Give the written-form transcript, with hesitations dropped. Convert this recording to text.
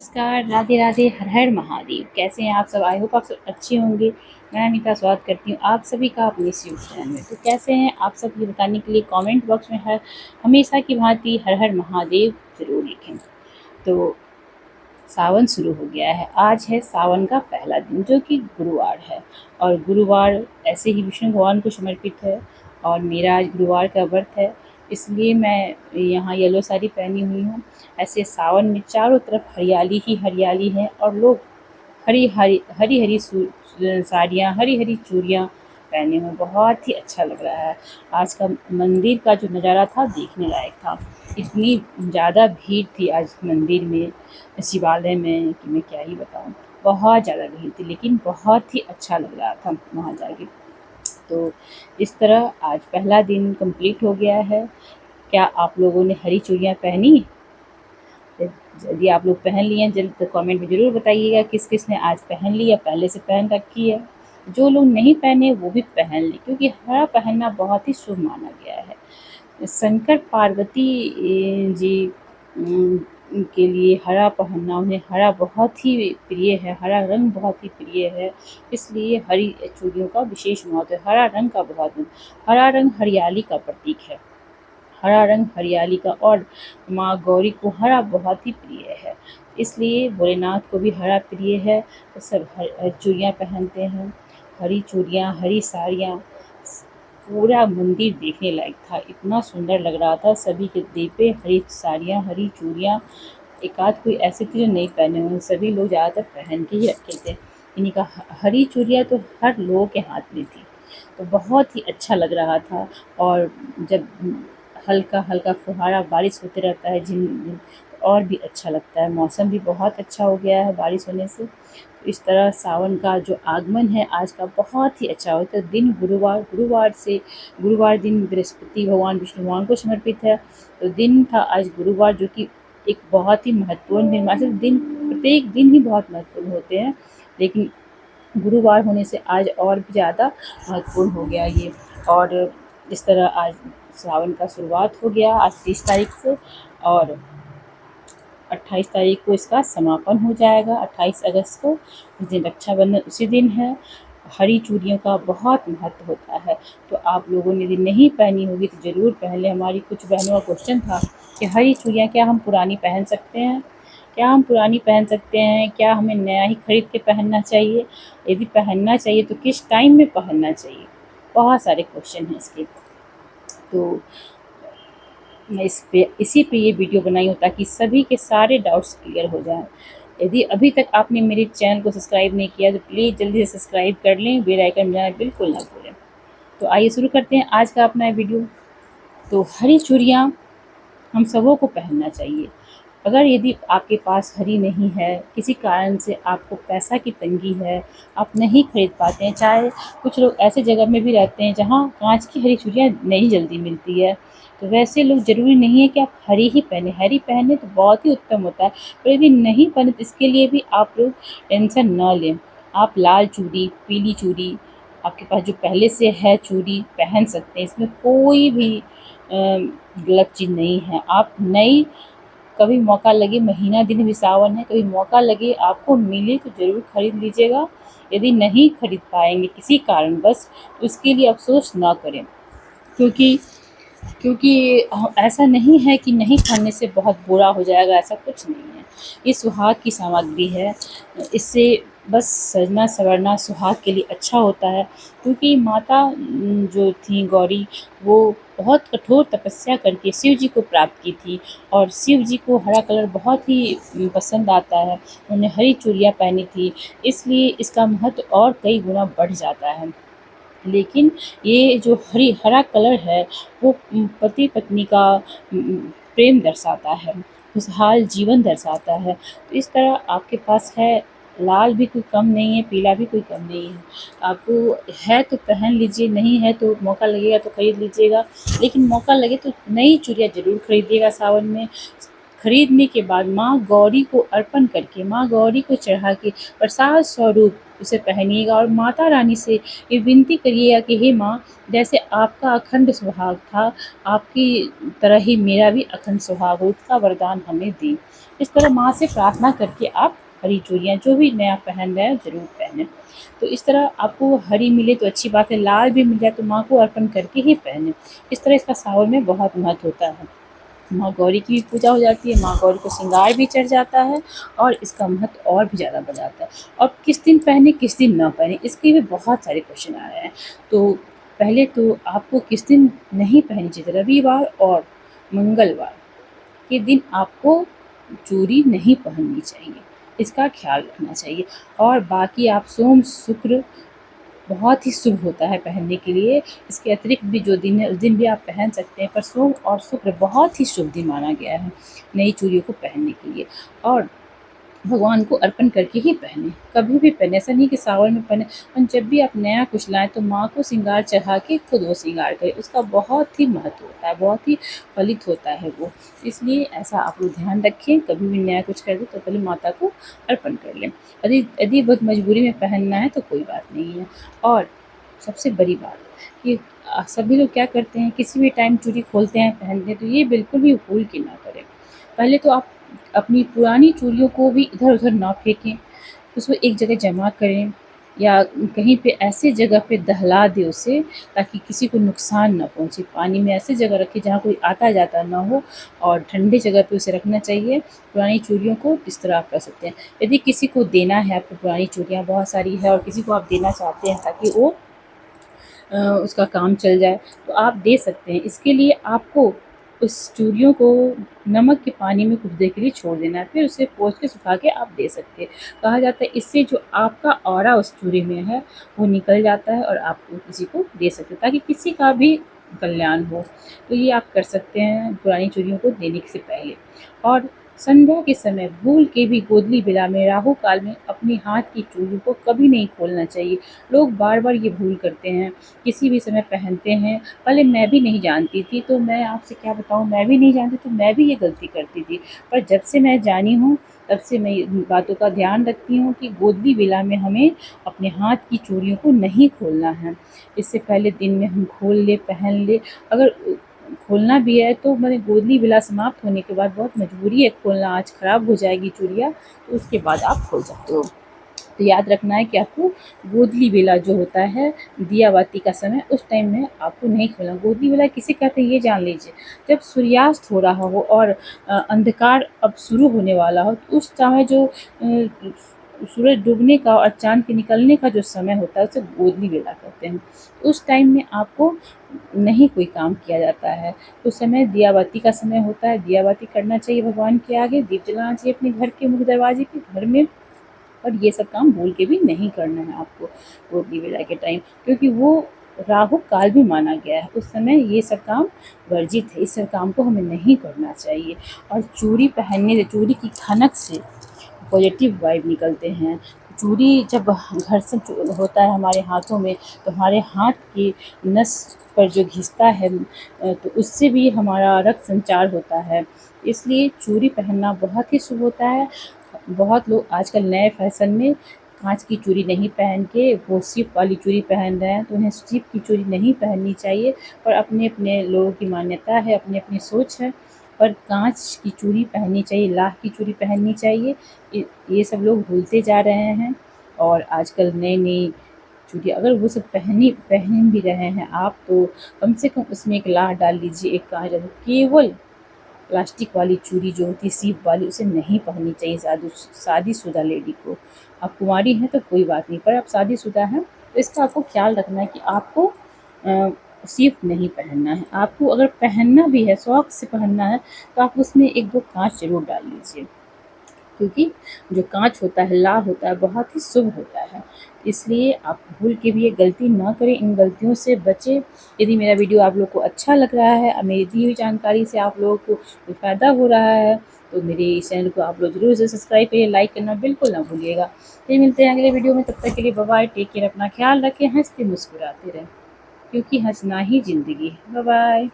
नमस्कार, राधे राधे, हर हर महादेव। कैसे हैं आप सब? आई होप आप सब अच्छे होंगे। मैं अनीता स्वागत करती हूँ आप सभी का अपने इस यूट्यूब चैनल में। तो कैसे हैं आप सब, ये बताने के लिए कमेंट बॉक्स में हर हमेशा की भांति हर हर महादेव ज़रूर लिखें। तो सावन शुरू हो गया है। आज है सावन का पहला दिन, जो कि गुरुवार है। और गुरुवार ऐसे ही विष्णु भगवान को समर्पित है। और मेरा आज गुरुवार का व्रत है, इसलिए मैं यहाँ येलो साड़ी पहनी हुई हूँ। ऐसे सावन में चारों तरफ हरियाली ही हरियाली है, और लोग हरी हरी हरी हरी साड़ियाँ, हरी हरी चूड़ियाँ पहने हुए बहुत ही अच्छा लग रहा है। आज का मंदिर का जो नज़ारा था देखने लायक था। इतनी ज़्यादा भीड़ थी आज मंदिर में, शिवालय में, कि मैं क्या ही बताऊँ। बहुत ज़्यादा भीड़ थी, लेकिन बहुत ही अच्छा लग रहा था वहाँ जाके। तो इस तरह आज पहला दिन कंप्लीट हो गया है। क्या आप लोगों ने हरी चूड़ियाँ पहनी? यदि आप लोग पहन लिए हैं जल्द तो कमेंट में ज़रूर बताइएगा किस किस ने आज पहन ली या पहले से पहन रखी है। जो लोग नहीं पहने वो भी पहन लें, क्योंकि हरा पहनना बहुत ही शुभ माना गया है। शंकर पार्वती जी के लिए हरा पहनना, उन्हें हरा बहुत ही प्रिय है, हरा रंग बहुत ही प्रिय है। इसलिए हरी चूड़ियों का विशेष महत्व है। हरा रंग का हरा रंग हरियाली का प्रतीक है। हरा रंग हरियाली का, और माँ गौरी को हरा बहुत ही प्रिय है, इसलिए भोलेनाथ को भी हरा प्रिय है। तो सब चूड़ियाँ पहनते हैं, हरी चूड़ियाँ, हरी साड़ियाँ। पूरा मंदिर देखने लायक था, इतना सुंदर लग रहा था। सभी के दीपे हरी साड़ियाँ, हरी चूड़ियाँ। एक आध कोई ऐसे थे जो नहीं पहने हुए, सभी लोग ज़्यादातर पहन के ही रखे थे। इन्हीं का हरी चूड़ियाँ तो हर लोगों के हाथ में थी, तो बहुत ही अच्छा लग रहा था। और जब हल्का हल्का फुहारा बारिश होते रहता है झिम झिम, तो और भी अच्छा लगता है। मौसम भी बहुत अच्छा हो गया है बारिश होने से। तो इस तरह सावन का जो आगमन है आज का बहुत ही अच्छा होता है। दिन गुरुवार दिन बृहस्पति भगवान, विष्णु भगवान को समर्पित है। तो दिन था आज गुरुवार, जो कि एक बहुत ही महत्वपूर्ण दिन। वैसे दिन प्रत्येक दिन ही बहुत महत्वपूर्ण होते हैं, लेकिन गुरुवार होने से आज और भी ज़्यादा महत्वपूर्ण हो गया ये। और इस तरह आज सावन का शुरुआत हो गया आज 30 तारीख से, और 28 तारीख को इसका समापन हो जाएगा। 28 अगस्त को, उस दिन रक्षाबंधन उसी दिन है। हरी चूड़ियों का बहुत महत्व होता है, तो आप लोगों ने यदि नहीं पहनी होगी तो ज़रूर पहन लें। हमारी कुछ बहनों का क्वेश्चन था कि हरी चूड़ियाँ क्या हम पुरानी पहन सकते हैं? क्या हम पुरानी पहन सकते हैं? क्या हमें नया ही खरीद के पहनना चाहिए? यदि पहनना चाहिए तो किस टाइम में पहनना चाहिए? बहुत सारे क्वेश्चन हैं इसके। तो मैं इसी पे ये वीडियो बनाई हूँ, ताकि सभी के सारे डाउट्स क्लियर हो जाएं। यदि अभी तक आपने मेरे चैनल को सब्सक्राइब नहीं किया तो प्लीज़ जल्दी से सब्सक्राइब कर लें, बेल आइकन बजाना बिल्कुल ना भूलें। तो आइए शुरू करते हैं आज का अपना वीडियो। तो हरी चूड़ियाँ हम सबों को पहनना चाहिए। अगर यदि आपके पास हरी नहीं है, किसी कारण से आपको पैसा की तंगी है, आप नहीं खरीद पाते हैं, चाहे कुछ लोग ऐसे जगह में भी रहते हैं जहाँ कांच की हरी चूड़ियाँ नहीं जल्दी मिलती है, तो वैसे लोग, ज़रूरी नहीं है कि आप हरी ही पहने। हरी पहने तो बहुत ही उत्तम होता है, पर यदि नहीं पहने तो इसके लिए भी आप लोग टेंशन न लें। आप लाल चूड़ी, पीली चूड़ी, आपके पास जो पहले से है चूड़ी, पहन सकते हैं। इसमें कोई भी गलत चीज़ नहीं है। आप नई, कभी मौका लगे, महीना दिन भी सावन है, कभी मौका लगे, आपको मिले तो ज़रूर खरीद लीजिएगा। यदि नहीं खरीद पाएंगे किसी कारणवश, तो उसके लिए अफ़सोस ना करें, क्योंकि क्योंकि ऐसा नहीं है कि नहीं पहनने से बहुत बुरा हो जाएगा, ऐसा कुछ नहीं है। ये सुहाग की सामग्री है, इससे बस सजना संवरना सुहाग के लिए अच्छा होता है। क्योंकि माता जो थी गौरी, वो बहुत कठोर तपस्या करके शिव जी को प्राप्त की थी, और शिव जी को हरा कलर बहुत ही पसंद आता है। उन्होंने हरी चूड़ियाँ पहनी थी, इसलिए इसका महत्व और कई गुना बढ़ जाता है। लेकिन ये जो हरा कलर है, वो पति पत्नी का प्रेम दर्शाता है, खुशहाल जीवन दर्शाता है। तो इस तरह आपके पास है, लाल भी कोई कम नहीं है, पीला भी कोई कम नहीं है। आपको है तो पहन लीजिए, नहीं है तो मौका लगेगा तो खरीद लीजिएगा। लेकिन मौका लगे तो नई चूड़ियाँ ज़रूर खरीदिएगा सावन में। खरीदने के बाद माँ गौरी को अर्पण करके, माँ गौरी को चढ़ा के प्रसाद स्वरूप उसे पहनिएगा और माता रानी से ये विनती करिएगा कि हे माँ, जैसे आपका अखंड सुहाग था, आपकी तरह ही मेरा भी अखंड सुहाग हो, उसका वरदान हमें दें। इस तरह माँ से प्रार्थना करके आप हरी चूड़ियाँ जो भी नया पहन रहे हैं ज़रूर पहनें। तो इस तरह आपको हरी मिले तो अच्छी बात है, लाल भी मिल जाए तो माँ को अर्पण करके ही पहनें। इस तरह इसका सावन में बहुत महत्व होता है। माँ गौरी की भी पूजा हो जाती है, माँ गौरी को श्रृंगार भी चढ़ जाता है और इसका महत्व और भी ज़्यादा बढ़ जाता है। और किस दिन पहने किस दिन ना पहने, इसके भी बहुत सारे क्वेश्चन आ रहे हैं। तो पहले तो आपको किस दिन नहीं पहननी चाहिए, रविवार और मंगलवार के दिन आपको चूड़ी नहीं पहननी चाहिए, इसका ख्याल रखना चाहिए। और बाकी आप सोम शुक्र बहुत ही शुभ होता है पहनने के लिए। इसके अतिरिक्त भी जो दिन है उस दिन भी आप पहन सकते हैं, पर सोम और शुक्र बहुत ही शुभ दिन माना गया है नई चूड़ियों को पहनने के लिए। और भगवान को अर्पण करके ही पहने, कभी भी पहने, ऐसा नहीं कि सावन में पहने। और जब भी आप नया कुछ लाएँ तो माँ को श्रृंगार चढ़ा के खुद वो श्रृंगार करें, उसका बहुत ही महत्व होता है, बहुत ही फलित होता है वो। इसलिए ऐसा आप लोग ध्यान रखें, कभी भी नया कुछ करें तो पहले माता को अर्पण कर लें। यदि यदि बहुत मजबूरी में पहनना है तो कोई बात नहीं है। और सबसे बड़ी बात कि सभी लोग क्या करते हैं, किसी भी टाइम चूड़ी खोलते हैं पहनते हैं, तो ये बिल्कुल भी भूल के ना करें। पहले तो आप अपनी पुरानी चूड़ियों को भी इधर-उधर ना फेंकें, उसको एक जगह जमा करें या कहीं पे ऐसे जगह पे दहला दें उसे ताकि किसी को नुकसान ना पहुँचे। पानी में ऐसी जगह रखें जहाँ कोई आता-जाता ना हो और ठंडी जगह पे उसे रखना चाहिए। पुरानी चूड़ियों को इस तरह आप कर सकते हैं। यदि किसी को देना है, आपको पुरानी चूड़ियाँ बहुत सारी है और किसी को आप देना चाहते हैं ताकि वो उसका काम चल जाए, तो आप दे सकते हैं। इसके लिए आपको उस चूड़ियों को नमक के पानी में कुछ देर के लिए छोड़ देना है, फिर उसे पोंछ के सुखा के आप दे सकते हैं। कहा जाता है इससे जो आपका ऑरा उस चूड़ी में है वो निकल जाता है और आप वो किसी को दे सकते हैं ताकि किसी का भी कल्याण हो। तो ये आप कर सकते हैं पुरानी चूड़ियों को देने से पहले। और संध्या के समय भूल के भी गोदली बेला में, राहु काल में अपने हाथ की चूड़ी को कभी नहीं खोलना चाहिए। लोग बार-बार ये भूल करते हैं, किसी भी समय पहनते हैं। पहले मैं भी नहीं जानती थी, तो मैं आपसे क्या बताऊँ, मैं भी नहीं जानती तो मैं भी ये गलती करती थी। पर जब से मैं जानी हूँ, तब से मैं इन बातों का ध्यान रखती हूँ कि गोदली बेला में हमें अपने हाथ की चूड़ियों को नहीं खोलना है। इससे पहले दिन में हम खोल लें, पहन लें। अगर खोलना भी है तो मैंने गोदली बेला समाप्त होने के बाद, बहुत मजबूरी है खोलना, आज ख़राब हो जाएगी चूड़ियाँ, तो उसके बाद आप खोल सकते हो। तो याद रखना है कि आपको गोदली बेला जो होता है, दिया बाती का समय, उस टाइम में आपको नहीं खोलना। गोदली बेला किसे कहते हैं ये जान लीजिए। जब सूर्यास्त हो रहा हो और अंधकार अब शुरू होने वाला हो, तो उस समय जो सूरज डूबने का और चाँद के निकलने का जो समय होता है उसे गोदली बेला कहते हैं। उस टाइम में आपको नहीं कोई काम किया जाता है। उस समय दिया बाती का समय होता है, दिया बाती करना चाहिए भगवान के आगे, दीप जलाना चाहिए अपने घर के मुख्य दरवाजे पे, घर में। और ये सब काम भूल के भी नहीं करना है आपको गोदली बेला के टाइम, क्योंकि वो राहु काल भी माना गया है। उस समय ये सब काम वर्जित है, इस सब काम को हमें नहीं करना चाहिए। और चूड़ी पहनने से, चूड़ी की खनक से पॉजिटिव वाइब निकलते हैं। चूड़ी जब घर्षण होता है हमारे हाथों में, तो हमारे हाथ की नस पर जो घिसता है तो उससे भी हमारा रक्त संचार होता है। इसलिए चूड़ी पहनना बहुत ही शुभ होता है। बहुत लोग आजकल नए फैशन में काँच की चूड़ी नहीं पहन के वो सिप वाली चूड़ी पहन रहे हैं, तो उन्हें सिप की चूड़ी नहीं पहननी चाहिए। पर अपने-अपने लोगों की मान्यता है, अपनी-अपनी सोच है। पर काँच की चूड़ी पहननी चाहिए, लाह की चूड़ी पहननी चाहिए। ये सब लोग भूलते जा रहे हैं और आजकल नई-नई चूड़ी, अगर वो सब पहन भी रहे हैं आप, तो कम से कम उसमें एक लाह डाल लीजिए, एक काँच डाल, केवल प्लास्टिक वाली चूड़ी जो होती है सीप वाली, उसे नहीं पहननी चाहिए शादीशुदा लेडी को। आप कुंवारी हैं तो कोई बात नहीं, पर आप शादीशुदा हैं तो इसका आपको ख़्याल रखना है कि आपको सीप नहीं पहनना है। आपको अगर पहनना भी है, शौक से पहनना है, तो आप उसमें 1-2 काँच ज़रूर डाल लीजिए, क्योंकि जो काँच होता है, लाह होता है, बहुत ही शुभ होता है। इसलिए आप भूल के भी ये गलती ना करें, इन गलतियों से बचें। यदि मेरा वीडियो आप लोग को अच्छा लग रहा है और मेरी दी हुई जानकारी से आप लोगों को कोई फ़ायदा हो रहा है, तो मेरे इस चैनल को आप लोग ज़रूर से सब्सक्राइब करिए, लाइक करना बिल्कुल ना भूलिएगा। फिर मिलते हैं अगले वीडियो में, तब तक के लिए बाय-बाय, टेक केयर, अपना ख़्याल रखें, हँसते मुस्कुराते रहें, क्योंकि हँसना ही ज़िंदगी है। बाय-बाय।